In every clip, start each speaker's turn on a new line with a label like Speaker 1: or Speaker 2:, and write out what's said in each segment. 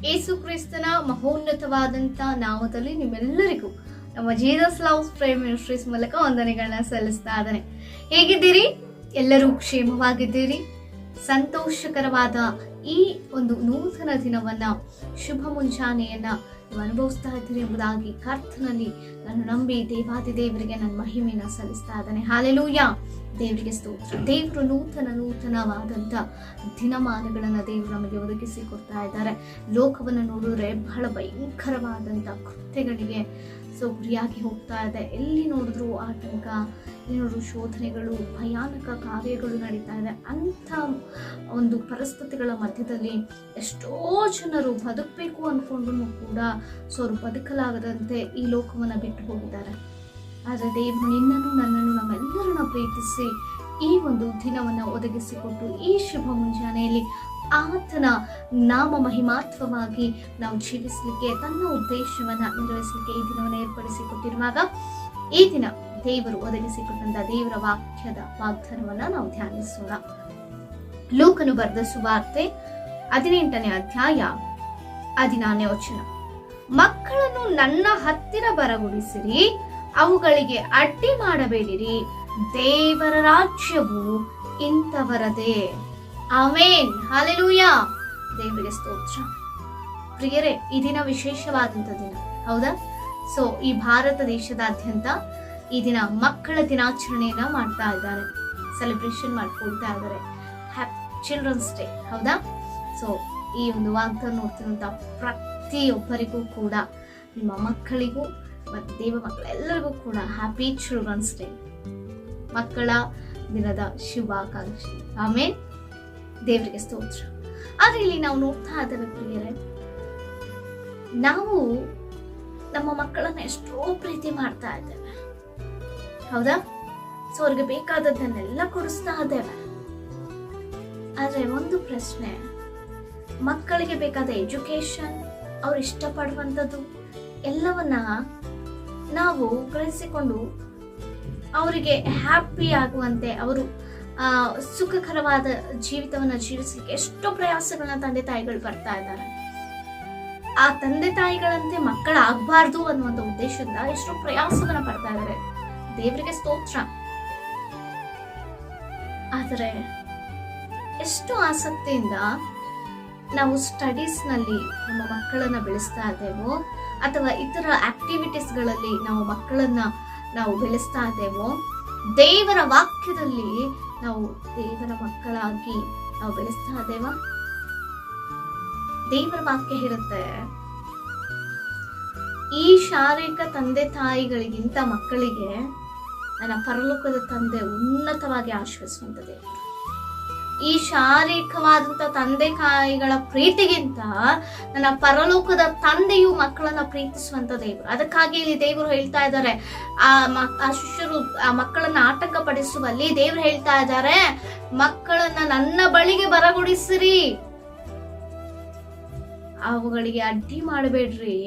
Speaker 1: ಯೇಸು ಕ್ರಿಸ್ತನ ಮಹೋನ್ನತವಾದಂತ ನಾಮದಲ್ಲಿ ನಿಮ್ಮೆಲ್ಲರಿಗೂ ನಮ್ಮ ಜೀಸಸ್ ಲವ್ಸ್ ಪ್ರೇಯರ್ ಮಿನಿಸ್ಟ್ರೀಸ್ ಮೂಲಕ ವಂದನೆಗಳನ್ನ ಸಲ್ಲಿಸ್ತಾ ಇದ್ದಾನೆ. ಹೇಗಿದ್ದೀರಿ? ಎಲ್ಲರೂ ಕ್ಷೇಮವಾಗಿದ್ದೀರಿ? ಸಂತೋಷಕರವಾದ ಈ ಒಂದು ನೂತನ ದಿನವನ್ನ, ಶುಭ ಮುಂಜಾನೆಯನ್ನ ನೀವು ಅನುಭವಿಸ್ತಾ ಇದ್ದೀರಿ ಎಂಬುದಾಗಿ ಕರ್ತನಲ್ಲಿ ನಾನು ನಂಬಿ ದೇವಾದಿದೇವರಿಗೆ ನನ್ನ ಮಹಿಮೆನ ಸಲ್ಲಿಸ್ತಾ ಇದ್ದಾನೆ. ಹಾಲೆಲೂಯಾ, ದೇವರಿಗೆ ಸ್ತೋತ್ರ. ದೇವರು ನೂತನವಾದಂಥ ದಿನಮಾನಗಳನ್ನು ದೇವರು ನಮಗೆ ಒದಗಿಸಿ ಕೊಡ್ತಾ ಇದ್ದಾರೆ. ಲೋಕವನ್ನು ನೋಡಿದ್ರೆ ಬಹಳ ಭಯಂಕರವಾದಂಥ ಕೃತ್ಯಗಳಿಗೆ ಗುರಿಯಾಗಿ ಹೋಗ್ತಾ ಇದೆ. ಎಲ್ಲಿ ನೋಡಿದ್ರು ಆತಂಕ, ನೋಡಿದ್ರು ಶೋಧನೆಗಳು, ಭಯಾನಕ ಕಾರ್ಯಗಳು ನಡೀತಾ ಇದೆ. ಅಂಥ ಒಂದು ಪರಿಸ್ಥಿತಿಗಳ ಮಧ್ಯದಲ್ಲಿ ಎಷ್ಟೋ ಜನರು ಬದುಕಬೇಕು ಅಂದ್ಕೊಂಡು ಕೂಡ ಅವರು ಬದುಕಲಾಗದಂತೆ ಈ ಲೋಕವನ್ನು ಬಿಟ್ಟು ಹೋಗಿದ್ದಾರೆ. ಆದರೆ ದೇವರು ನಿನ್ನನ್ನು ನನ್ನನ್ನು ನಮ್ಮೆಲ್ಲರನ್ನ ಪ್ರೀತಿಸಿ ಈ ಒಂದು ದಿನವನ್ನು ಒದಗಿಸಿಕೊಟ್ಟು ಈ ಶುಭ ಮುಂಜಾನೆಯಲ್ಲಿ ಆತನ ನಾಮ ಮಹಿಮಾತ್ವವಾಗಿ ನಾವು ಜೀವಿಸಲಿಕ್ಕೆ, ತನ್ನ ಉದ್ದೇಶವನ್ನ ನೆರವೇರಿಸಲಿಕ್ಕೆ ಈ ದಿನವನ್ನು ಏರ್ಪಡಿಸಿಕೊಟ್ಟಿರುವಾಗ ಈ ದಿನ ದೇವರು ಒದಗಿಸಿಕೊಟ್ಟಂತ ದೇವರ ವಾಕ್ಯದ ವಾಗ್ದಾನವನ್ನ ನಾವು ಧ್ಯಾನಿಸೋಣ. ಲೂಕನು ಬರೆದ ಸುವಾರ್ತೆ 18ನೇ ಅಧ್ಯಾಯ 14ನೇ ವಚನ. ಮಕ್ಕಳನ್ನು ನನ್ನ ಹತ್ತಿರ ಬರಗೊಡಿಸಿರಿ, ಅವುಗಳಿಗೆ ಅಡ್ಡಿ ಮಾಡಬೇಡಿರಿ, ದೇವರ ರಾಜ್ಯವು ಇಂಥವರದೇ. ಆಮೇನ್, ಹಾಲೆಲೂಯಾ, ದೇವರಿಗೆ ಸ್ತೋತ್ರ. ಪ್ರಿಯರೇ, ಈ ದಿನ ವಿಶೇಷವಾದಂತ ದಿನ, ಹೌದಾ? ಸೊ ಈ ಭಾರತ ದೇಶದಾದ್ಯಂತ ಈ ದಿನ ಮಕ್ಕಳ ದಿನಾಚರಣೆಯನ್ನ ಮಾಡ್ತಾ ಇದ್ದಾರೆ, ಸೆಲೆಬ್ರೇಷನ್ ಮಾಡ್ಕೊಳ್ತಾ ಇದ್ದಾರೆ. ಹ್ಯಾಪಿ ಚಿಲ್ಡ್ರನ್ಸ್ ಡೇ, ಹೌದಾ? ಸೊ ಈ ಒಂದು ವಾಗ್ದಾನ ನೋಡ್ತಿರುವಂತ ಪ್ರತಿಯೊಬ್ಬರಿಗೂ ಕೂಡ, ನಿಮ್ಮ ಮಕ್ಕಳಿಗೂ ಮತ್ತು ದೇವ ಮಕ್ಕಳೆಲ್ಲರಿಗೂ ಕೂಡ ಹ್ಯಾಪಿ ಚಿಲ್ಡ್ರನ್ಸ್ ಡೇ, ಮಕ್ಕಳ ದಿನದ ಶುಭಾಕಾಂಕ್ಷೆ. ಆಮೇಲೆ ದೇವರಿಗೆ ಸ್ತೋತ್ರ. ಆದ್ರೆ ಇಲ್ಲಿ ನಾವು ನೋಡ್ತಾ ಇದ್ದೇವೆ ಪ್ರಿಯರೇ, ನಾವು ನಮ್ಮ ಮಕ್ಕಳನ್ನ ಎಷ್ಟೋ ಪ್ರೀತಿ ಮಾಡ್ತಾ ಇದ್ದೇವೆ, ಹೌದಾ? ಸೊ ಅವ್ರಿಗೆ ಬೇಕಾದದ್ದನ್ನೆಲ್ಲ ಕೊಡಿಸ್ತಾ ಇದ್ದೇವೆ. ಆದ್ರೆ ಒಂದು ಪ್ರಶ್ನೆ, ಮಕ್ಕಳಿಗೆ ಬೇಕಾದ ಎಜುಕೇಶನ್, ಅವ್ರು ಇಷ್ಟಪಡುವಂಥದ್ದು ಎಲ್ಲವನ್ನ ನಾವು ಗ್ರಹಿಸಿಕೊಂಡು ಅವರಿಗೆ ಹ್ಯಾಪಿ ಆಗುವಂತೆ, ಅವರು ಸುಖಕರವಾದ ಜೀವಿತವನ್ನ ಜೀವಿಸಲಿಕ್ಕೆ ಎಷ್ಟೋ ಪ್ರಯಾಸಗಳನ್ನ ತಂದೆ ತಾಯಿಗಳು ಬರ್ತಾ ಇದ್ದಾರೆ. ಆ ತಂದೆ ತಾಯಿಗಳಂತೆ ಮಕ್ಕಳಾಗಬಾರ್ದು ಅನ್ನುವಂಥ ಉದ್ದೇಶದಿಂದ ಎಷ್ಟೋ ಪ್ರಯಾಸವನ್ನ ಪಡ್ತಾ ಇದ್ದಾರೆ. ದೇವರಿಗೆ ಸ್ತೋತ್ರ. ಆದರೆ ಎಷ್ಟು ಆಸಕ್ತಿಯಿಂದ ನಾವು ಸ್ಟಡೀಸ್ ನಲ್ಲಿ ನಮ್ಮ ಮಕ್ಕಳನ್ನ ಬೆಳೆಸ್ತಾ ಇದ್ದೇವೋ, ಅಥವಾ ಇತರ ಆಕ್ಟಿವಿಟೀಸ್ಗಳಲ್ಲಿ ನಾವು ಮಕ್ಕಳನ್ನ ನಾವು ಬೆಳೆಸ್ತಾ ಇದ್ದೇವೋ, ದೇವರ ವಾಕ್ಯದಲ್ಲಿ ನಾವು ದೇವರ ಮಕ್ಕಳಾಗಿ ನಾವು ಬೆಳೆಸ್ತಾ ಇದ್ದೇವ? ದೇವರ ವಾಕ್ಯ ಹೇಳುತ್ತೆ, ಈ ಶಾರೀರಿಕ ತಂದೆ ತಾಯಿಗಳಿಗಿಂತ ಮಕ್ಕಳಿಗೆ ನನ್ನ ಪರಲೋಕದ ತಂದೆ ಉನ್ನತವಾಗಿ ಆಶ್ರಯಿಸುವಂತ ದೇವರು. ಈ ಶಾರೀರಿಕವಾದಂತ ತಂದೆ ತಾಯಿಗಳ ಪ್ರೀತಿಗಿಂತ ನನ್ನ ಪರಲೋಕದ ತಂದೆಯು ಮಕ್ಕಳನ್ನ ಪ್ರೀತಿಸುವಂತ ದೇವರು. ಅದಕ್ಕಾಗಿ ಇಲ್ಲಿ ದೇವರು ಹೇಳ್ತಾ ಇದ್ದಾರೆ, ಆ ಶಿಷ್ಯರು ಆ ಮಕ್ಕಳನ್ನ ಆಟಂಕ ಪಡಿಸುವಲ್ಲಿ ದೇವರು ಹೇಳ್ತಾ ಇದ್ದಾರೆ, ಮಕ್ಕಳನ್ನ ನನ್ನ ಬಳಿಗೆ ಬರಗೊಡಿಸಿರಿ, ಅವುಗಳಿಗೆ ಅಡ್ಡಿ ಮಾಡಬೇಡ್ರಿ,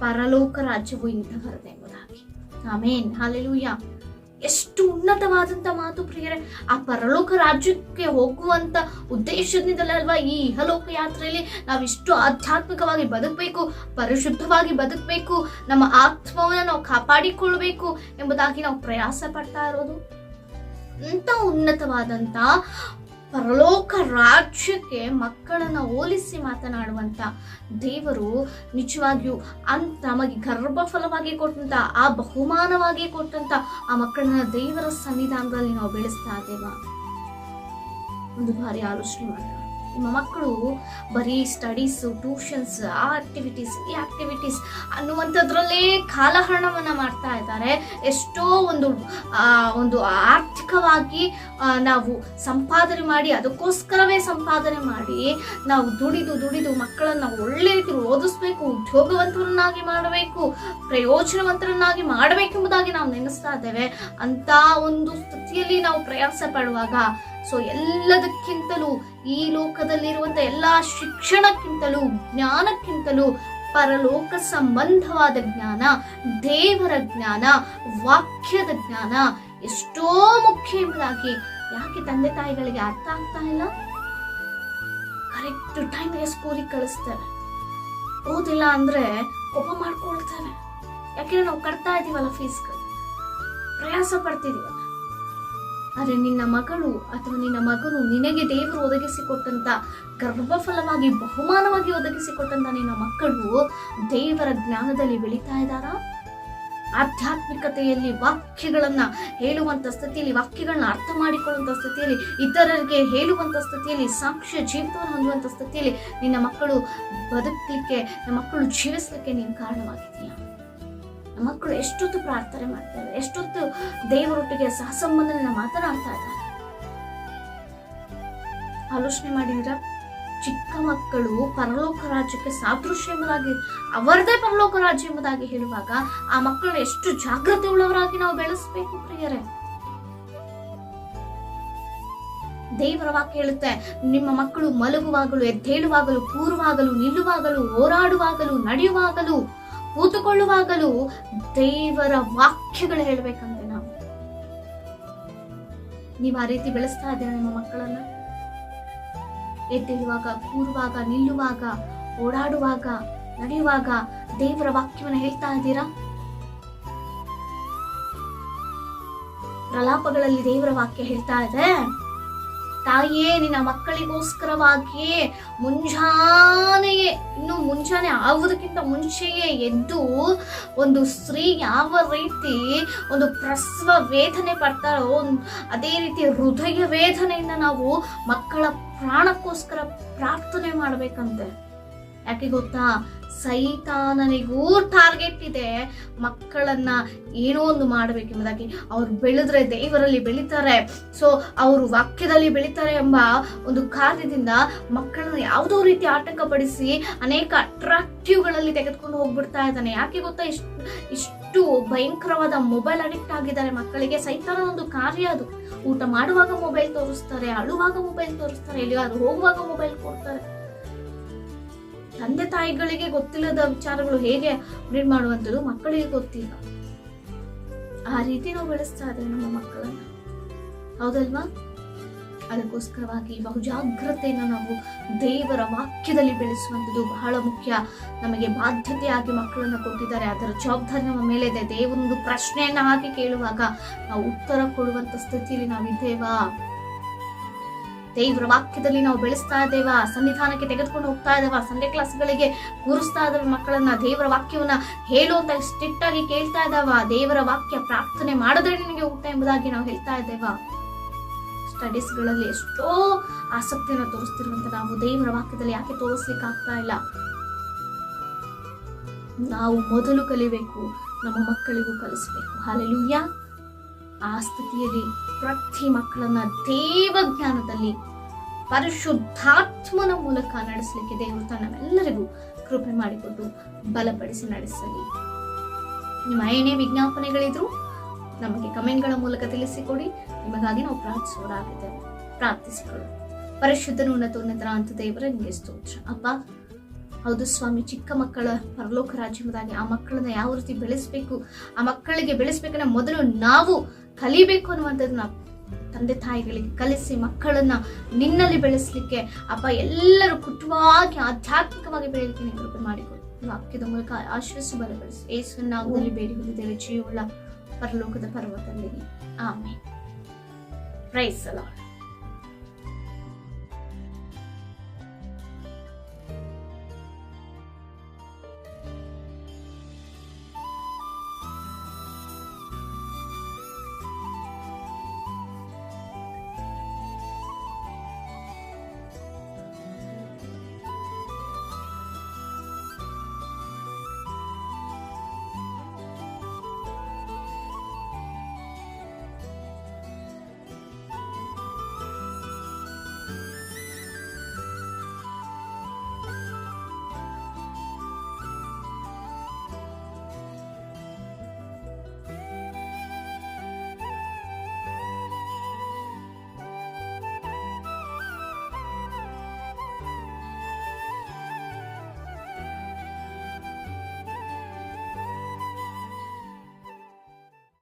Speaker 1: ಪರಲೋಕ ರಾಜ್ಯವು ಇಂಥವರದೇ ಎಂಬುದಾಗಿ. ಆಮೇನ್, ಹಾಲೆಲೂಯಾ. ಎಷ್ಟು ಉನ್ನತವಾದಂತ ಮಾತು ಪ್ರಿಯರೇ. ಆ ಪರಲೋಕ ರಾಜ್ಯಕ್ಕೆ ಹೋಗುವಂತ ಉದ್ದೇಶದಿಂದಲೇ ಅಲ್ವಾ ಈ ಇಹಲೋಕ ಯಾತ್ರೆಯಲ್ಲಿ ನಾವಿಷ್ಟು ಆಧ್ಯಾತ್ಮಿಕವಾಗಿ ಬದುಕಬೇಕು, ಪರಿಶುದ್ಧವಾಗಿ ಬದುಕಬೇಕು, ನಮ್ಮ ಆತ್ಮವನ್ನ ನಾವು ಕಾಪಾಡಿಕೊಳ್ಬೇಕು ಎಂಬುದಾಗಿ ನಾವು ಪ್ರಯಾಸ ಪಡ್ತಾ ಇರೋದು. ಇಂಥ ಉನ್ನತವಾದಂತ ಪರಲೋಕ ರಾಜ್ಯಕ್ಕೆ ಮಕ್ಕಳನ್ನ ಹೋಲಿಸಿ ಮಾತನಾಡುವಂತ ದೇವರು ನಿಜವಾಗಿಯೂ ನಮಗೆ ಗರ್ಭಫಲವಾಗಿ ಕೊಟ್ಟಂತ, ಆ ಬಹುಮಾನವಾಗಿ ಕೊಟ್ಟಂತ ಆ ಮಕ್ಕಳನ್ನ ದೇವರ ಸನ್ನಿಧಾನದಲ್ಲಿ ನಾವು ಬೆಳೆಸ್ತಾ ಇದ್ದೇವ? ಒಂದು ಬಾರಿ ಆಲೋಚನೆ ಮಾಡೋಣ. ನಿಮ್ಮ ಮಕ್ಕಳು ಬರೀ ಸ್ಟಡೀಸು, ಟ್ಯೂಷನ್ಸ್, ಆ ಆಕ್ಟಿವಿಟೀಸ್, ಈ ಆಕ್ಟಿವಿಟೀಸ್ ಅನ್ನುವಂಥದ್ರಲ್ಲೇ ಕಾಲಹರಣವನ್ನು ಮಾಡ್ತಾ ಇದ್ದಾರೆ. ಎಷ್ಟೋ ಒಂದು ಆರ್ಥಿಕವಾಗಿ ನಾವು ಸಂಪಾದನೆ ಮಾಡಿ, ಅದಕ್ಕೋಸ್ಕರವೇ ಸಂಪಾದನೆ ಮಾಡಿ ನಾವು ದುಡಿದು ಮಕ್ಕಳನ್ನು ಒಳ್ಳೆ ರೀತಿ ಓದಿಸ್ಬೇಕು, ಉದ್ಯೋಗವಂತರನ್ನಾಗಿ ಮಾಡಬೇಕು, ಪ್ರಯೋಜನವಂತರನ್ನಾಗಿ ಮಾಡಬೇಕೆಂಬುದಾಗಿ ನಾವು ನೆನೆಸ್ತಾ ಇದ್ದೇವೆ. ಅಂತ ಒಂದು ಸ್ಥಿತಿಯಲ್ಲಿ ನಾವು ಪ್ರಯಾಸ ಪಡುವಾಗ, ಸೊ ಎಲ್ಲದಕ್ಕಿಂತಲೂ ಈ ಲೋಕದಲ್ಲಿರುವಂಥ ಎಲ್ಲ ಶಿಕ್ಷಣಕ್ಕಿಂತಲೂ, ಜ್ಞಾನಕ್ಕಿಂತಲೂ ಪರಲೋಕ ಸಂಬಂಧವಾದ ಜ್ಞಾನ, ದೇವರ ಜ್ಞಾನ, ವಾಕ್ಯದ ಜ್ಞಾನ ಎಷ್ಟೋ ಮುಖ್ಯ ಎಂಬುದಾಗಿ ಯಾಕೆ ತಂದೆ ತಾಯಿಗಳಿಗೆ ಅರ್ಥ ಆಗ್ತಾ ಇಲ್ಲ? ಕರೆಕ್ಟ್ ಟೈಮ್ಗೆ ಸ್ಕೂಲಿಗೆ ಕಳಿಸ್ತೇವೆ, ಓದಿಲ್ಲ ಅಂದ್ರೆ ಕೋಪ ಮಾಡ್ಕೊಳ್ತೇವೆ. ಯಾಕೆಂದ್ರೆ ನಾವು ಕಟ್ತಾ ಇದೀವಲ್ಲ ಫೀಸ್ಗಳು, ಪ್ರಯಾಸ ಪಡ್ತಿದೀವಲ್ಲ. ಆದ್ರೆ ನಿನ್ನ ಮಗಳು ಅಥವಾ ನಿನ್ನ ಮಗನು ನಿನಗೆ ದೇವರು ಒದಗಿಸಿಕೊಟ್ಟಂತ ಗರ್ಭಫಲವಾಗಿ, ಬಹುಮಾನವಾಗಿ ಒದಗಿಸಿಕೊಟ್ಟಂತ ನಿನ್ನ ಮಕ್ಕಳು ದೇವರ ಜ್ಞಾನದಲ್ಲಿ ಬೆಳೀತಾ ಇದ್ದಾರಾ? ಆಧ್ಯಾತ್ಮಿಕತೆಯಲ್ಲಿ ವಾಕ್ಯಗಳನ್ನ ಹೇಳುವಂತ ಸ್ಥಿತಿಯಲ್ಲಿ, ವಾಕ್ಯಗಳನ್ನ ಅರ್ಥ ಮಾಡಿಕೊಳ್ಳುವಂತ ಸ್ಥಿತಿಯಲ್ಲಿ, ಇತರರಿಗೆ ಹೇಳುವಂತ ಸ್ಥಿತಿಯಲ್ಲಿ, ಸಾಕ್ಷ್ಯ ಜೀವಿತವನ್ನು ಹೊಂದುವಂತ ಸ್ಥಿತಿಯಲ್ಲಿ ನಿನ್ನ ಮಕ್ಕಳು ಬದುಕಲಿಕ್ಕೆ, ನಮ್ಮ ಮಕ್ಕಳು ಜೀವಿಸ್ಲಿಕ್ಕೆ ನೀನು ಕಾರಣವಾಗಿದೆಯಾ? ನಮ್ಮ ಮಕ್ಕಳು ಎಷ್ಟೊತ್ತು ಪ್ರಾರ್ಥನೆ ಮಾಡ್ತಾರೆ, ಎಷ್ಟೊತ್ತು ದೇವರೊಟ್ಟಿಗೆ ಸಹಸಂಬಂಧನ ಮಾತನಾಡ್ತಾ ಇದ್ದಾರೆ. ಆಲೋಚನೆ ಮಾಡಿದ್ರ? ಚಿಕ್ಕ ಮಕ್ಕಳು ಪರಲೋಕ ರಾಜ್ಯಕ್ಕೆ ಸಾದೃಶ್ಯ ಎಂಬುದಾಗಿ, ಅವರದೇ ಪರಲೋಕ ರಾಜ್ಯ ಎಂಬುದಾಗಿ ಹೇಳುವಾಗ ಆ ಮಕ್ಕಳು ಎಷ್ಟು ಜಾಗೃತಿ ಉಳ್ಳವರಾಗಿ ನಾವು ಬೆಳೆಸಬೇಕು ಪ್ರಿಯರೇ. ದೇವರ ವಾಕ್ಯ ಹೇಳುತ್ತೆ, ನಿಮ್ಮ ಮಕ್ಕಳು ಮಲಗುವಾಗಲೂ, ಎದ್ದೇಳುವಾಗಲೂ, ಕೂರುವಾಗಲೂ, ನಿಲ್ಲುವಾಗಲೂ, ಹೋರಾಡುವಾಗಲೂ, ನಡೆಯುವಾಗಲೂ, ಕೂತುಕೊಳ್ಳುವಾಗಲೂ ದೇವರ ವಾಕ್ಯಗಳು ಹೇಳ್ಬೇಕಂತೆ. ನೀವು ಆ ರೀತಿ ಬೆಳೆಸ್ತಾ ಇದ್ದೀರಾ ನಿಮ್ಮ ಮಕ್ಕಳನ್ನ? ಎದ್ದೇಳುವಾಗ, ಕೂರುವಾಗ, ನಿಲ್ಲುವಾಗ, ಓಡಾಡುವಾಗ, ನಡೆಯುವಾಗ ದೇವರ ವಾಕ್ಯವನ್ನು ಹೇಳ್ತಾ ಇದ್ದೀರಾ? ಪ್ರಲಾಪಗಳಲ್ಲಿ ದೇವರ ವಾಕ್ಯ ಹೇಳ್ತಾ ಇದೆ, ತಾಯಿಯೇ ನಿನ್ನ ಮಕ್ಕಳಿಗೋಸ್ಕರವಾಗಿಯೇ ಮುಂಜಾನೆಯೇ, ಇನ್ನು ಮುಂಜಾನೆ ಆಗುವುದಕ್ಕಿಂತ ಮುಂಚೆಯೇ ಎದ್ದು ಒಂದು ಸ್ತ್ರೀ ಯಾವ ರೀತಿ ಒಂದು ಪ್ರಸವ ವೇದನೆ ಪಡ್ತಾಳೋ ಅದೇ ರೀತಿ ಹೃದಯ ವೇದನೆಯಿಂದ ನಾವು ಮಕ್ಕಳ ಪ್ರಾಣಕ್ಕೋಸ್ಕರ ಪ್ರಾರ್ಥನೆ ಮಾಡ್ಬೇಕಂತೆ. ಯಾಕೆ ಗೊತ್ತಾ? ಸೈತಾನನಿಗೂ ಟಾರ್ಗೆಟ್ ಇದೆ, ಮಕ್ಕಳನ್ನ ಏನೋ ಒಂದು ಮಾಡಬೇಕೆಂಬುದಾಗಿ. ಅವ್ರು ಬೆಳೆದ್ರೆ ದೇವರಲ್ಲಿ ಬೆಳೀತಾರೆ, ಸೊ ಅವರು ವಾಕ್ಯದಲ್ಲಿ ಬೆಳೀತಾರೆ ಎಂಬ ಒಂದು ಕಾರ್ಯದಿಂದ ಮಕ್ಕಳನ್ನ ಯಾವುದೋ ರೀತಿ ಆಟಂಕಪಡಿಸಿ ಅನೇಕ ಅಟ್ರಾಕ್ಟಿವ್ಗಳಲ್ಲಿ ತೆಗೆದುಕೊಂಡು ಹೋಗ್ಬಿಡ್ತಾ ಇದ್ದಾನೆ. ಯಾಕೆ ಗೊತ್ತಾ? ಇಷ್ಟು ಭಯಂಕರವಾದ ಮೊಬೈಲ್ ಅಡಿಕ್ಟ್ ಆಗಿದ್ದಾರೆ ಮಕ್ಕಳಿಗೆ. ಸೈತಾನನ ಒಂದು ಕಾರ್ಯ ಅದು. ಊಟ ಮಾಡುವಾಗ ಮೊಬೈಲ್ ತೋರಿಸ್ತಾರೆ, ಅಳುವಾಗ ಮೊಬೈಲ್ ತೋರಿಸ್ತಾರೆ, ಎಲ್ಲಿಗಾದ್ರೂ ಹೋಗುವಾಗ ಮೊಬೈಲ್ ಕೊಡ್ತಾರೆ. ತಂದೆ ತಾಯಿಗಳಿಗೆ ಗೊತ್ತಿಲ್ಲದ ವಿಚಾರಗಳು ಹೇಗೆ ರೀಡ್ ಮಾಡುವಂಥದ್ದು ಮಕ್ಕಳಿಗೆ ಗೊತ್ತಿಲ್ಲ. ಆ ರೀತಿ ನಾವು ಬೆಳೆಸ್ತಾ ಇದ್ದೇವೆ ನಮ್ಮ ಮಕ್ಕಳನ್ನ, ಹೌದಲ್ವಾ? ಅದಕ್ಕೋಸ್ಕರವಾಗಿ ಬಹುಜಾಗ್ರತೆಯನ್ನು ನಾವು ದೇವರ ವಾಕ್ಯದಲ್ಲಿ ಬೆಳೆಸುವಂಥದ್ದು ಬಹಳ ಮುಖ್ಯ. ನಮಗೆ ಬಾಧ್ಯತೆಯಾಗಿ ಮಕ್ಕಳನ್ನು ಕೊಟ್ಟಿದ್ದಾರೆ, ಅದರ ಜವಾಬ್ದಾರಿ ನಮ್ಮ ಮೇಲೆ ಇದೆ. ದೇವರೊಂದು ಪ್ರಶ್ನೆಯನ್ನ ಹಾಕಿ ಕೇಳುವಾಗ ನಾವು ಉತ್ತರ ಕೊಡುವಂತ ಸ್ಥಿತಿಯಲ್ಲಿ ನಾವಿದ್ದೇವಾ? ದೇವರ ವಾಕ್ಯದಲ್ಲಿ ನಾವು ಬೆಳೆಸ್ತಾ ಇದ್ದೇವಾ? ಸನ್ನಿಧಾನಕ್ಕೆ ತೆಗೆದುಕೊಂಡು ಹೋಗ್ತಾ ಇದ್ದೇವಾ? ಸಂಡೇ ಕ್ಲಾಸ್ಗಳಿಗೆ ಕೂರಿಸ್ತಾ ಇದ್ದೇವೆ ಮಕ್ಕಳನ್ನ? ದೇವರ ವಾಕ್ಯವನ್ನ ಹೇಳುವಂತ ಸ್ಟ್ರಿಕ್ಟ್ ಆಗಿ ಕೇಳ್ತಾ ಇದ್ದಾವ? ದೇವರ ವಾಕ್ಯ ಪ್ರಾರ್ಥನೆ ಮಾಡಿದ್ರೆ ನಿನಗೆ ಊಟ ಎಂಬುದಾಗಿ ನಾವು ಹೇಳ್ತಾ ಇದ್ದೇವಾ? ಸ್ಟಡೀಸ್ಗಳಲ್ಲಿ ಎಷ್ಟೋ ಆಸಕ್ತಿಯನ್ನು ತೋರಿಸ್ತಿರುವಂತ ನಾವು ದೇವರ ವಾಕ್ಯದಲ್ಲಿ ಯಾಕೆ ತೋರಿಸ್ಲಿಕ್ಕೆ ಆಗ್ತಾ ಇಲ್ಲ? ನಾವು ಮೊದಲು ಕಲಿಬೇಕು, ನಮ್ಮ ಮಕ್ಕಳಿಗೂ ಕಲಿಸ್ಬೇಕು. ಹಲ್ಲೆಲೂಯಾ. ಆ ಸ್ಥಿತಿಯಲ್ಲಿ ಪ್ರತಿ ಮಕ್ಕಳನ್ನ ದೇವ ಜ್ಞಾನದಲ್ಲಿ ಪರಿಶುದ್ಧಾತ್ಮನ ಮೂಲಕ ನಡೆಸಲಿಕ್ಕೆ ದೇವರು ತನ್ನೆಲ್ಲರಿಗೂ ಕೃಪೆ ಮಾಡಿಕೊಟ್ಟು ಬಲಪಡಿಸಿ ನಡೆಸಲಿ. ನಿಮ್ಮ ಏನೇ ವಿಜ್ಞಾಪನೆಗಳಿದ್ರು ನಮಗೆ ಕಮೆಂಟ್ಗಳ ಮೂಲಕ ತಿಳಿಸಿಕೊಡಿ. ನಿಮಗಾಗಿ ನಾವು ಪ್ರಾರ್ಥಿಸೋರಾಗಿದ್ದೇವೆ. ಪ್ರಾರ್ಥಿಸಿಕೊಳ್ಳು. ಪರಿಶುದ್ಧನು ಉನ್ನತ ಅಂತ ದೇವರ ನಿಮಗೆ ಸ್ತೋತ್ರ. ಅಪ್ಪ, ಹೌದು ಸ್ವಾಮಿ, ಚಿಕ್ಕ ಮಕ್ಕಳ ಪರಲೋಕ ರಾಜ್ಯದಾಗಿ ಆ ಮಕ್ಕಳನ್ನ ಯಾವ ರೀತಿ ಬೆಳೆಸಬೇಕು, ಆ ಮಕ್ಕಳಿಗೆ ಬೆಳೆಸ್ಬೇಕಂದ್ರೆ ಮೊದಲು ನಾವು ಕಲಿಬೇಕು ಅನ್ನುವಂಥದ್ದನ್ನ ತಂದೆ ತಾಯಿಗಳಿಗೆ ಕಲಿಸಿ ಮಕ್ಕಳನ್ನ ನಿನ್ನಲ್ಲಿ ಬೆಳೆಸಲಿಕ್ಕೆ ಅಪ್ಪ ಎಲ್ಲರೂ ಕುಟುಂಬವಾಗಿ ಆಧ್ಯಾತ್ಮಿಕವಾಗಿ ಬೆಳೆಯಲಿಕ್ಕೆ ನೀವು ಕೃಪೆ ಮಾಡಿಕೊಡಿ. ವಾಕ್ಯದ ಮೂಲಕ ಆಶ್ರಯಿಸಿ ಬಲಪಡಿಸಿ ಯೇಸುವಿನ ನಾಮದಲ್ಲಿ ಬೇಡಿ ಹೊಂದಿದ್ದೇವೆ ಜೀವವುಳ್ಳ ಪರಲೋಕದ ಪರ್ವತದಲ್ಲಿ. ಆಮೆನ್. Praise the lord.